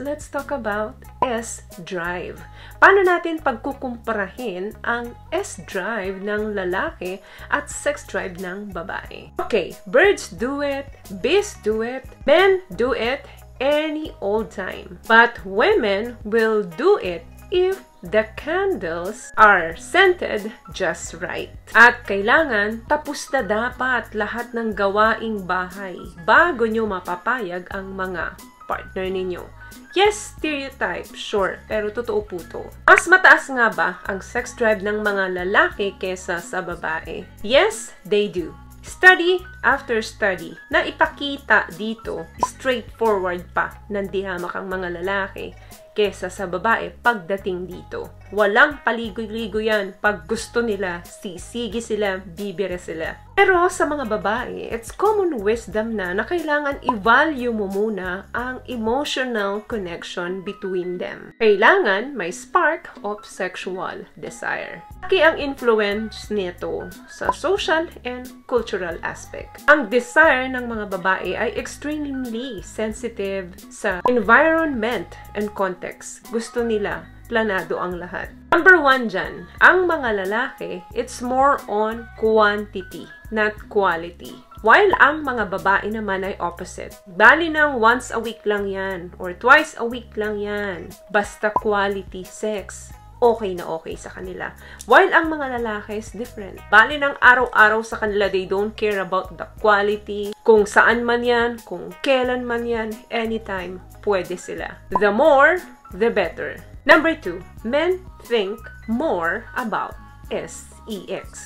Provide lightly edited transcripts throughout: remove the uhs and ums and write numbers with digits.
let's talk about S-drive. Paano natin pagkukumparahin ang S-drive ng lalaki at sex drive ng babae? Okay, birds do it, bees do it, men do it any old time. But women will do it if the candles are scented just right. At kailangan tapos na dapat lahat ng gawaing bahay bago nyo mapapayag ang mga partner ninyo. Yes, stereotype, sure, pero totoo po to. Mas mataas nga ba ang sex drive ng mga lalaki kesa sa babae? Yes, they do. Study after study na ipakita dito, straightforward pa ng dihamak ang mga lalaki kesa sa babae pagdating dito. Walang paligoy-ligoy yan. Pag gusto nila, sisigi sila, bibire sila. Pero sa mga babae, it's common wisdom na kailangan i-value mo muna ang emotional connection between them. Kailangan may spark of sexual desire. Laki ang influence nito sa social and cultural aspect. Ang desire ng mga babae ay extremely sensitive sa environment and context. Gusto nila planado ang lahat. Number 1 dyan, ang mga lalaki, it's more on quantity, not quality. While ang mga babae naman ay opposite. Bali ng once a week lang yan, or twice a week lang yan. Basta quality sex, okay na okay sa kanila. While ang mga lalaki is different. Bali ng araw-araw sa kanila, they don't care about the quality. Kung saan man yan, kung kailan man yan, anytime, pwede sila. The more, the better. Number 2, men think more about sex.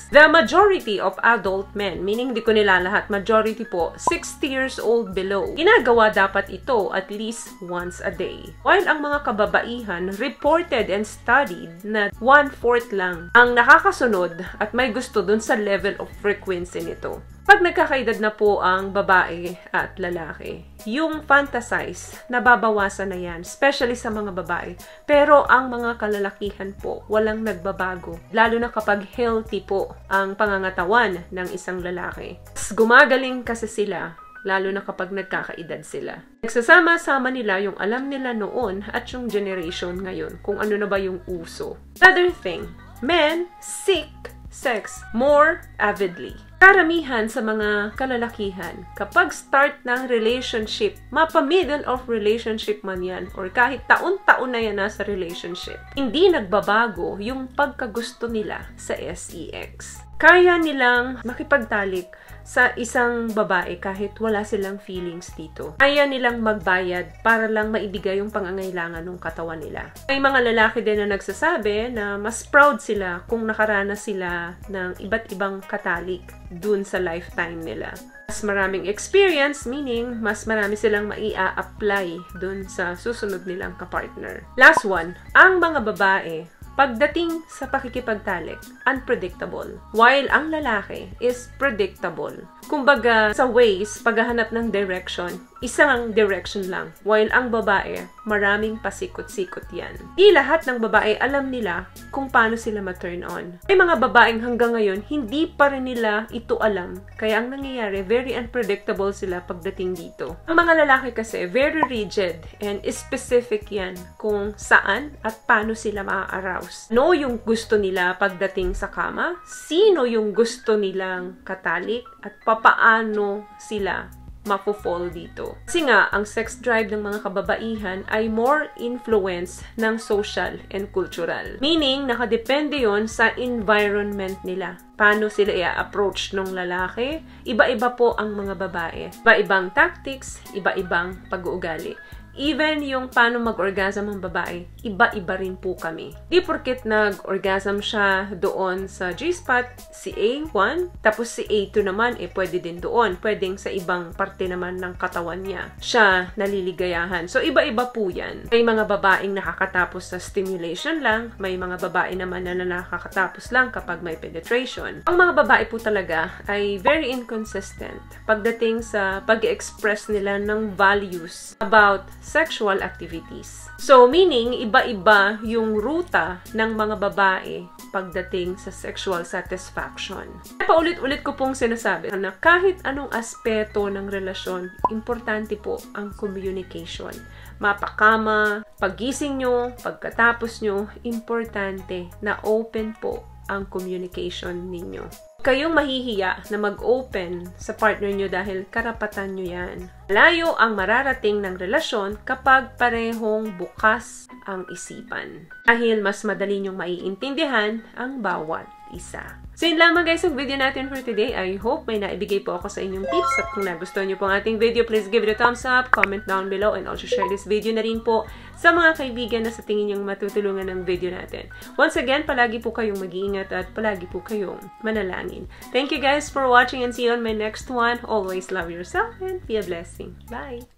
The majority of adult men, meaning di ko nila lahat, majority po, 60 years old below, ginagawa dapat ito at least once a day. While ang mga kababaihan reported and studied na 1/4 lang ang nakakasunod at may gusto dun sa level of frequency nito. Pag nagkakaedad na po ang babae at lalaki, yung fantasize, nababawasan na yan, especially sa mga babae. Pero ang mga kalalakihan po, walang nagbabago. Lalo na kapag healthy po ang pangangatawan ng isang lalaki. Gumagaling kasi sila, lalo na kapag nagkakaedad sila. Nagsasama-sama nila yung alam nila noon at yung generation ngayon, kung ano na ba yung uso. Another thing, men seek sex more avidly. Karamihan sa mga kalalakihan, kapag start ng relationship, mapa-middle of relationship man yan, or kahit taon-taon na yan nasa relationship, hindi nagbabago yung pagkagusto nila sa sex. Kaya nilang makipagtalik sa isang babae kahit wala silang feelings dito. Kaya nilang magbayad para lang maibigay yung pangangailangan ng katawan nila. May mga lalaki din na nagsasabi na mas proud sila kung nakaranas sila ng iba't ibang katalik dun sa lifetime nila. Mas maraming experience, meaning mas marami silang maia-apply dun sa susunod nilang kapartner. Last one, ang mga babae, pagdating sa pakikipagtalik, unpredictable. While ang lalaki is predictable. Kumbaga, sa ways, paghahanap ng direction, isang direction lang. While ang babae, maraming pasikot-sikot yan. Di lahat ng babae alam nila kung paano sila ma-turn on. May mga babaeng hanggang ngayon, hindi pa rin nila ito alam. Kaya ang nangyayari, very unpredictable sila pagdating dito. Ang mga lalaki kasi, very rigid and specific yan kung saan at paano sila ma-arouse. Ano yung gusto nila pagdating sa kama? Sino yung gusto nilang katalik? At papaano sila mapofall dito. Kasi nga, ang sex drive ng mga kababaihan ay more influence ng social and cultural. Meaning, nakadepende yon sa environment nila. Paano sila i-approach ng lalaki? Iba-iba po ang mga babae. Iba-ibang tactics, iba-ibang pag-uugali. Even yung paano mag-orgasm ang babae, iba-iba rin po kami. Di porket nag-orgasm siya doon sa G-spot, si A1, tapos si A2 naman, pwede din doon. Pwedeng sa ibang parte naman ng katawan niya. Siya naliligayahan. So, iba-iba po yan. May mga babaeng nakakatapos sa stimulation lang, may mga babae naman na nakakatapos lang kapag may penetration. Ang mga babae po talaga ay very inconsistent pagdating sa pag-express nila ng values about sexual activities. So, meaning, iba-iba yung ruta ng mga babae pagdating sa sexual satisfaction. Paulit-ulit ko pong sinasabi na kahit anong aspeto ng relasyon, importante po ang communication. mapakama, paggising nyo, pagkatapos nyo, importante na open po ang communication ninyo. Kayong mahihiya na mag-open sa partner nyo dahil karapatan nyo yan. Layo ang mararating ng relasyon kapag parehong bukas ang isipan. Dahil mas madali nyong maiintindihan ang bawat isa. So yun lamang guys ang video natin for today. I hope may naibigay po ako sa inyong tips. At kung nagustuhan nyo po ang ating video, please give it a thumbs up, comment down below, and also share this video na rin po sa mga kaibigan na sa tingin nyong matutulungan ng video natin. Once again, palagi po kayong mag-iingat at palagi po kayong manalangin. Thank you guys for watching and see you on my next one. Always love yourself and be a blessing. Bye!